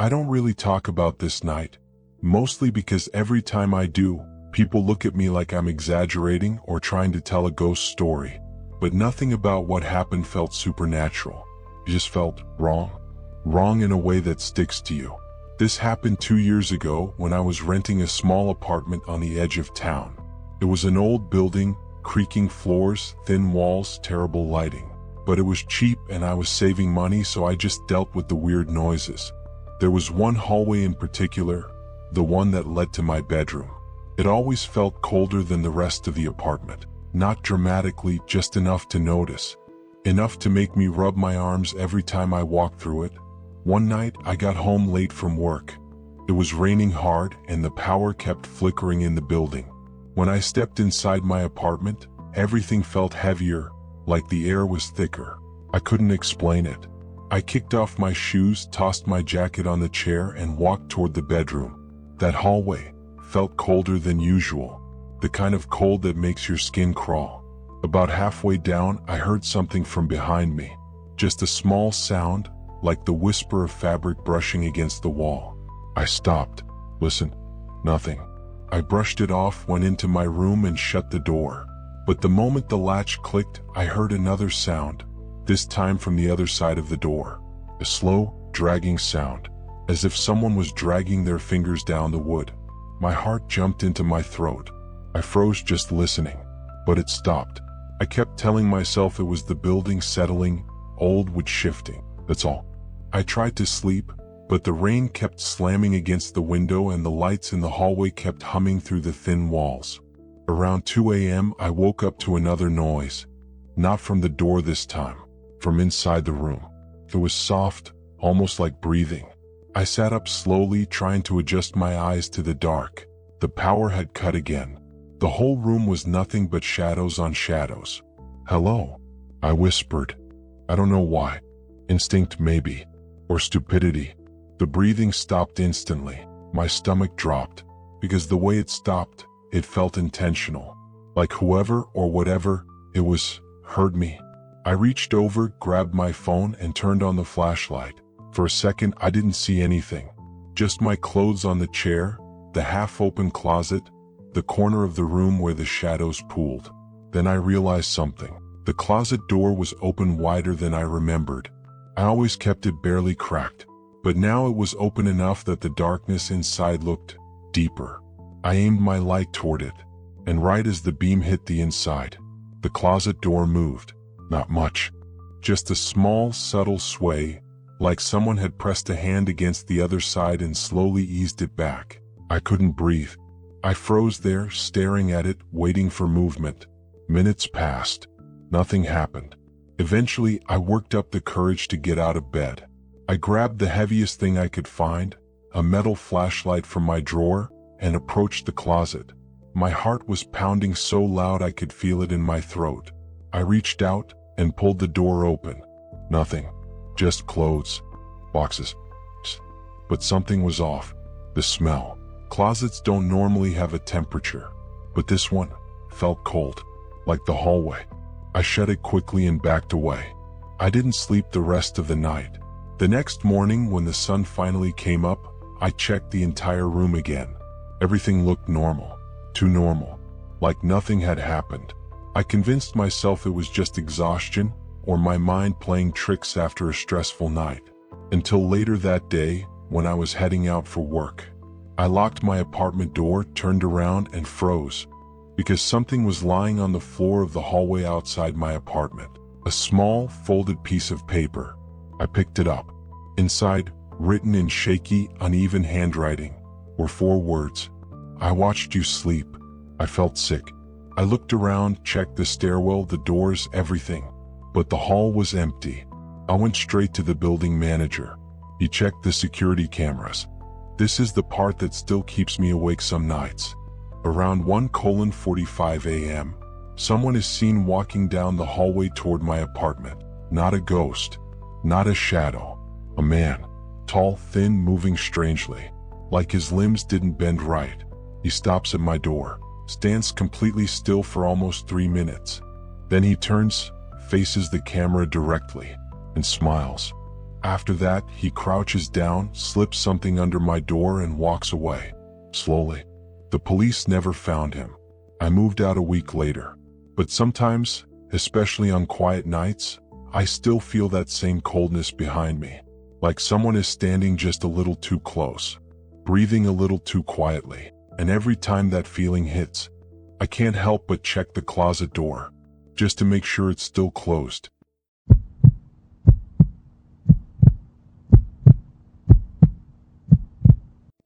I don't really talk about this night, mostly because every time I do, people look at me like I'm exaggerating or trying to tell a ghost story. But nothing about what happened felt supernatural. It just felt wrong. Wrong in a way that sticks to you. This happened 2 years ago when I was renting a small apartment on the edge of town. It was an old building, creaking floors, thin walls, terrible lighting. But it was cheap and I was saving money, so I just dealt with the weird noises. There was one hallway in particular, the one that led to my bedroom. It always felt colder than the rest of the apartment. Not dramatically, just enough to notice. Enough to make me rub my arms every time I walked through it. One night, I got home late from work. It was raining hard and the power kept flickering in the building. When I stepped inside my apartment, everything felt heavier, like the air was thicker. I couldn't explain it. I kicked off my shoes, tossed my jacket on the chair, and walked toward the bedroom. That hallway felt colder than usual, the kind of cold that makes your skin crawl. About halfway down, I heard something from behind me. Just a small sound, like the whisper of fabric brushing against the wall. I stopped. Listen, nothing. I brushed it off, went into my room and shut the door. But the moment the latch clicked, I heard another sound, this time from the other side of the door. A slow, dragging sound, as if someone was dragging their fingers down the wood. My heart jumped into my throat. I froze just listening, but it stopped. I kept telling myself it was the building settling, old wood shifting, that's all. I tried to sleep, but the rain kept slamming against the window and the lights in the hallway kept humming through the thin walls. Around 2 a.m. I woke up to another noise. Not from the door this time, from inside the room. It was soft, almost like breathing. I sat up slowly, trying to adjust my eyes to the dark. The power had cut again. The whole room was nothing but shadows on shadows. "Hello," I whispered. I don't know why. Instinct maybe. Or stupidity. The breathing stopped instantly. My stomach dropped. Because the way it stopped, it felt intentional. Like whoever or whatever it was heard me. I reached over, grabbed my phone, and turned on the flashlight. For a second, I didn't see anything. Just my clothes on the chair, the half-open closet, the corner of the room where the shadows pooled. Then I realized something. The closet door was open wider than I remembered. I always kept it barely cracked, but now it was open enough that the darkness inside looked deeper. I aimed my light toward it, and right as the beam hit the inside, the closet door moved. Not much. Just a small, subtle sway, like someone had pressed a hand against the other side and slowly eased it back. I couldn't breathe. I froze there, staring at it, waiting for movement. Minutes passed. Nothing happened. Eventually, I worked up the courage to get out of bed. I grabbed the heaviest thing I could find, a metal flashlight from my drawer, and approached the closet. My heart was pounding so loud I could feel it in my throat. I reached out and pulled the door open. Nothing. Just clothes. Boxes. But something was off. The smell. Closets don't normally have a temperature, but this one felt cold, like the hallway. I shut it quickly and backed away. I didn't sleep the rest of the night. The next morning, when the sun finally came up, I checked the entire room again. Everything looked normal. Too normal. Like nothing had happened. I convinced myself it was just exhaustion or my mind playing tricks after a stressful night. Until later that day, when I was heading out for work. I locked my apartment door, turned around, and froze. Because something was lying on the floor of the hallway outside my apartment. A small, folded piece of paper. I picked it up. Inside, written in shaky, uneven handwriting, were 4 words. "I watched you sleep." I felt sick. I looked around, checked the stairwell, the doors, everything. But the hall was empty. I went straight to the building manager. He checked the security cameras. This is the part that still keeps me awake some nights. Around 1:45 a.m., someone is seen walking down the hallway toward my apartment. Not a ghost, not a shadow. A man, tall, thin, moving strangely, like his limbs didn't bend right. He stops at my door, stands completely still for almost 3 minutes. Then he turns, faces the camera directly, and smiles. After that, he crouches down, slips something under my door and walks away. Slowly. The police never found him. I moved out a week later. But sometimes, especially on quiet nights, I still feel that same coldness behind me. Like someone is standing just a little too close, breathing a little too quietly. And every time that feeling hits, I can't help but check the closet door, just to make sure it's still closed.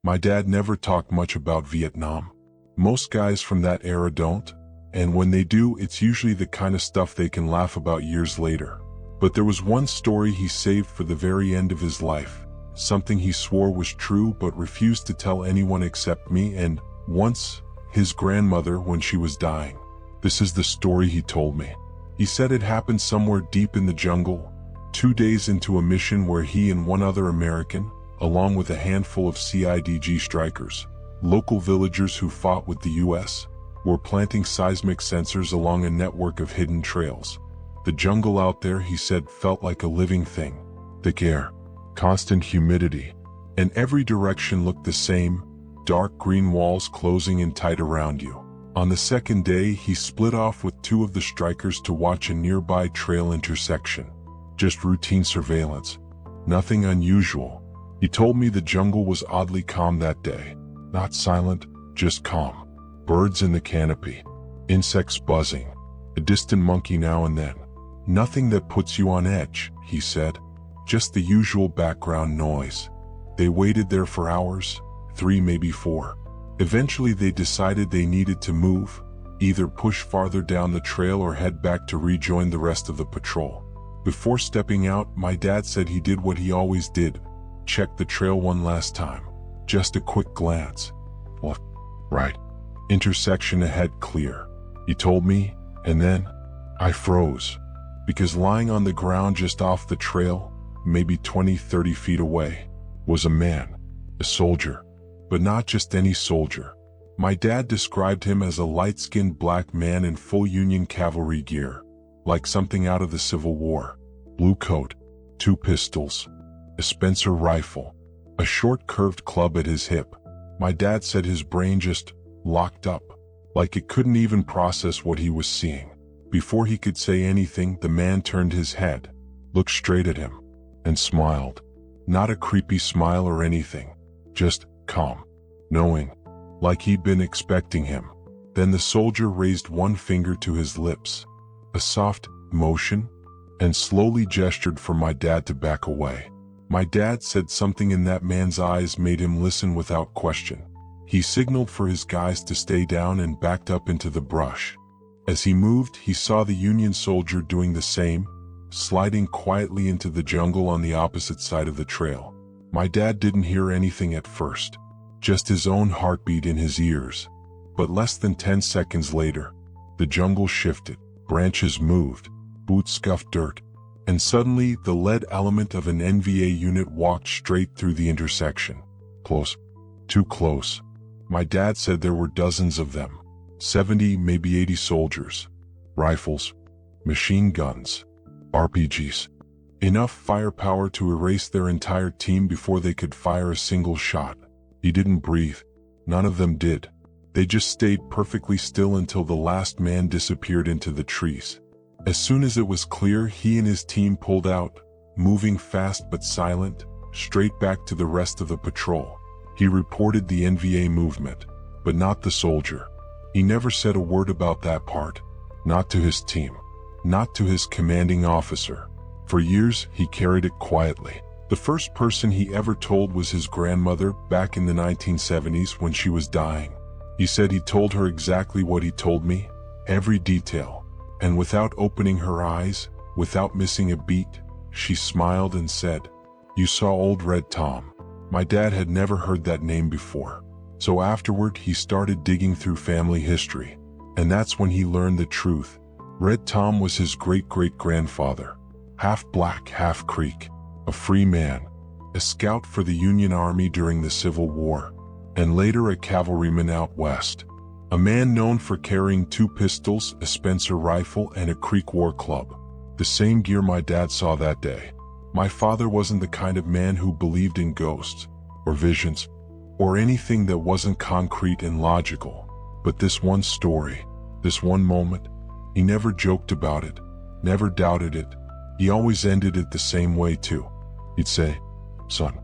My dad never talked much about Vietnam. Most guys from that era don't, and when they do, it's usually the kind of stuff they can laugh about years later. But there was one story he saved for the very end of his life, something he swore was true but refused to tell anyone except me and, once, his grandmother when she was dying. This is the story he told me. He said it happened somewhere deep in the jungle, 2 days into a mission where he and one other American, along with a handful of CIDG strikers, local villagers who fought with the US, were planting seismic sensors along a network of hidden trails. The jungle out there, he said, felt like a living thing. Thick air, constant humidity, and every direction looked the same, dark green walls closing in tight around you. On the second day, he split off with 2 of the strikers to watch a nearby trail intersection. Just routine surveillance. Nothing unusual. He told me the jungle was oddly calm that day. Not silent, just calm. Birds in the canopy. Insects buzzing. A distant monkey now and then. Nothing that puts you on edge, he said. Just the usual background noise. They waited there for hours, 3 maybe 4. Eventually they decided they needed to move, either push farther down the trail or head back to rejoin the rest of the patrol. Before stepping out, my dad said he did what he always did. Check the trail one last time. Just a quick glance. Left, right. Intersection ahead clear. He told me, and then I froze. Because lying on the ground just off the trail, maybe 20-30 feet away, was a man, a soldier. But not just any soldier. My dad described him as a light-skinned black man in full Union cavalry gear, like something out of the Civil War. Blue coat, 2 pistols, a Spencer rifle, a short curved club at his hip. My dad said his brain just locked up, like it couldn't even process what he was seeing. Before he could say anything, the man turned his head, looked straight at him, and smiled. Not a creepy smile or anything, just calm, knowing, like he'd been expecting him. Then the soldier raised one finger to his lips, a soft motion, and slowly gestured for my dad to back away. My dad said something in that man's eyes made him listen without question. He signaled for his guys to stay down and backed up into the brush. As he moved, he saw the Union soldier doing the same, sliding quietly into the jungle on the opposite side of the trail. My dad didn't hear anything at first, just his own heartbeat in his ears. But less than 10 seconds later, the jungle shifted, branches moved, boots scuffed dirt, and suddenly the lead element of an NVA unit walked straight through the intersection. Close. Too close. My dad said there were dozens of them. 70, maybe 80 soldiers. Rifles, machine guns, RPGs. Enough firepower to erase their entire team before they could fire a single shot. He didn't breathe. None of them did. They just stayed perfectly still until the last man disappeared into the trees. As soon as it was clear, he and his team pulled out, moving fast but silent, straight back to the rest of the patrol. He reported the NVA movement, but not the soldier. He never said a word about that part. Not to his team. Not to his commanding officer. For years, he carried it quietly. The first person he ever told was his grandmother back in the 1970s when she was dying. He said he told her exactly what he told me, every detail. And without opening her eyes, without missing a beat, she smiled and said, "You saw old Red Tom." My dad had never heard that name before. So afterward, he started digging through family history. And that's when he learned the truth. Red Tom was his great-great-grandfather. Half black, half Creek. A free man. A scout for the Union Army during the Civil War. And later a cavalryman out west. A man known for carrying 2 pistols, a Spencer rifle, and a Creek war club. The same gear my dad saw that day. My father wasn't the kind of man who believed in ghosts, or visions, or anything that wasn't concrete and logical. But this one story, this one moment, he never joked about it, never doubted it. He always ended it the same way too. He'd say, "Son,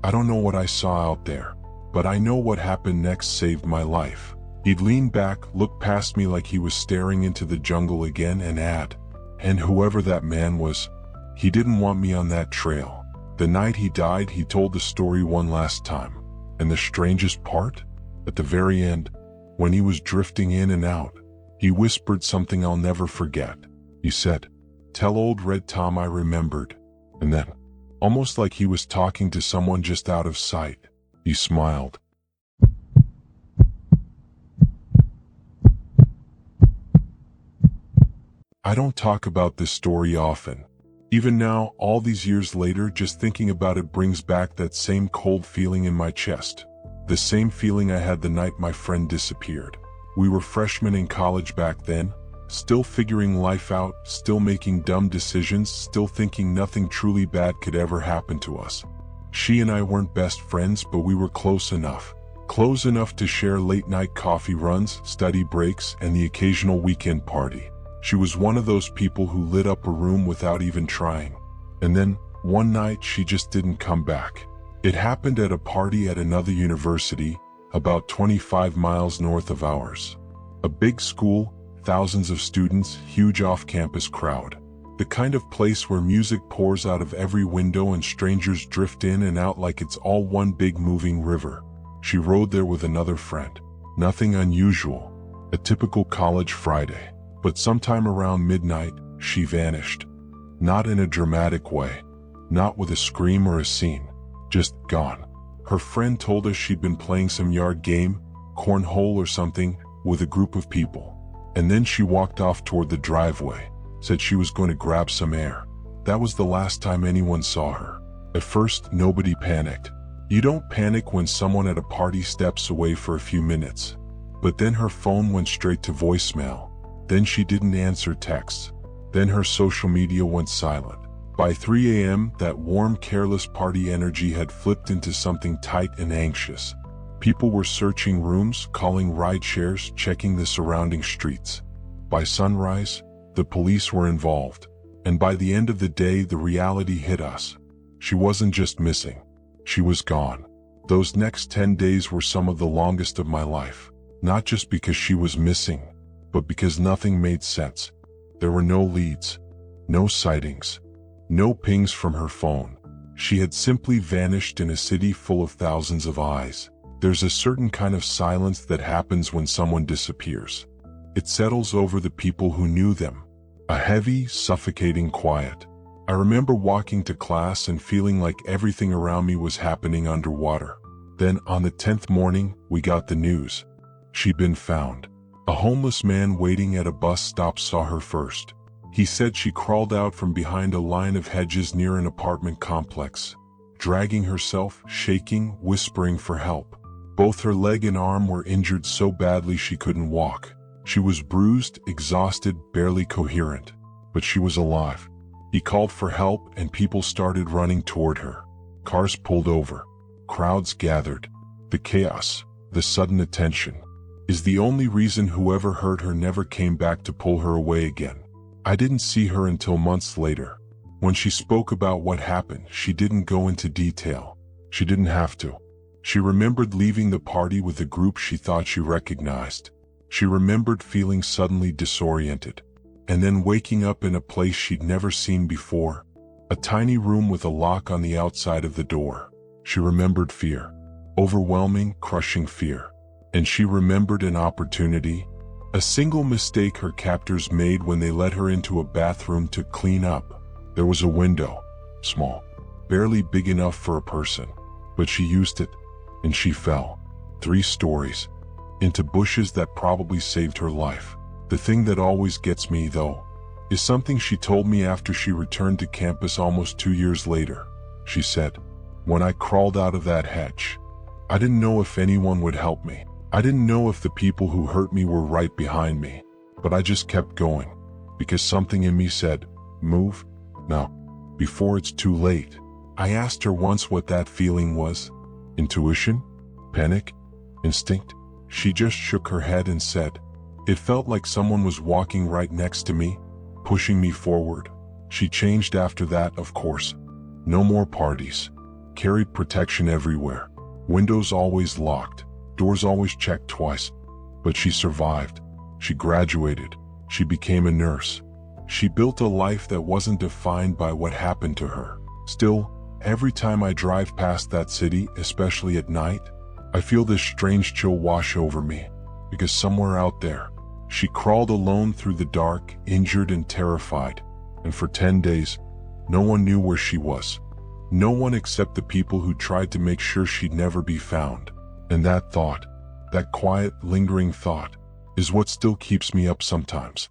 I don't know what I saw out there, but I know what happened next saved my life." He'd lean back, look past me like he was staring into the jungle again, and add, "And whoever that man was, he didn't want me on that trail." The night he died, he told the story one last time. And the strangest part? At the very end, when he was drifting in and out, he whispered something I'll never forget. He said, "Tell old Red Tom I remembered." And then, almost like he was talking to someone just out of sight, he smiled. I don't talk about this story often. Even now, all these years later, just thinking about it brings back that same cold feeling in my chest. The same feeling I had the night my friend disappeared. We were freshmen in college back then, still figuring life out, still making dumb decisions, still thinking nothing truly bad could ever happen to us. She and I weren't best friends, but we were close enough. Close enough to share late-night coffee runs, study breaks, and the occasional weekend party. She was one of those people who lit up a room without even trying. And then, one night, she just didn't come back. It happened at a party at another university, about 25 miles north of ours. A big school, thousands of students, huge off-campus crowd. The kind of place where music pours out of every window and strangers drift in and out like it's all one big moving river. She rode there with another friend. Nothing unusual. A typical college Friday. But sometime around midnight, she vanished. Not in a dramatic way. Not with a scream or a scene. Just gone. Her friend told us she'd been playing some yard game, cornhole or something, with a group of people. And then she walked off toward the driveway, said she was going to grab some air. That was the last time anyone saw her. At first, nobody panicked. You don't panic when someone at a party steps away for a few minutes. But then her phone went straight to voicemail. Then she didn't answer texts. Then her social media went silent. By 3 a.m., that warm, careless party energy had flipped into something tight and anxious. People were searching rooms, calling ride shares, checking the surrounding streets. By sunrise, the police were involved. And by the end of the day, the reality hit us. She wasn't just missing. She was gone. Those next 10 days were some of the longest of my life. Not just because she was missing, but because nothing made sense. There were no leads, no sightings, no pings from her phone. She had simply vanished in a city full of thousands of eyes. There's a certain kind of silence that happens when someone disappears. It settles over the people who knew them. A heavy, suffocating quiet. I remember walking to class and feeling like everything around me was happening underwater. Then, on the 10th morning, we got the news. She'd been found. A homeless man waiting at a bus stop saw her first. He said she crawled out from behind a line of hedges near an apartment complex, dragging herself, shaking, whispering for help. Both her leg and arm were injured so badly she couldn't walk. She was bruised, exhausted, barely coherent. But she was alive. He called for help and people started running toward her. Cars pulled over. Crowds gathered. The chaos, the sudden attention, is the only reason whoever hurt her never came back to pull her away again. I didn't see her until months later. When she spoke about what happened, she didn't go into detail. She didn't have to. She remembered leaving the party with a group she thought she recognized. She remembered feeling suddenly disoriented, and then waking up in a place she'd never seen before. A tiny room with a lock on the outside of the door. She remembered fear. Overwhelming, crushing fear. And she remembered an opportunity. A single mistake her captors made when they let her into a bathroom to clean up. There was a window. Small. Barely big enough for a person. But she used it. And she fell. 3 stories. Into bushes that probably saved her life. The thing that always gets me, though, is something she told me after she returned to campus almost 2 years later. She said, "When I crawled out of that hedge, I didn't know if anyone would help me. I didn't know if the people who hurt me were right behind me, but I just kept going, because something in me said, move, now." before it's too late. I asked her once what that feeling was. Intuition? Panic? Instinct? She just shook her head and said, "It felt like someone was walking right next to me, pushing me forward." She changed after that, of course. No more parties. Carried protection everywhere. Windows always locked. Doors always checked twice. But she survived. She graduated. She became a nurse. She built a life that wasn't defined by what happened to her. Still, every time I drive past that city, especially at night, I feel this strange chill wash over me. Because somewhere out there, she crawled alone through the dark, injured and terrified. And for 10 days, no one knew where she was. No one except the people who tried to make sure she'd never be found. And that thought, that quiet, lingering thought, is what still keeps me up sometimes.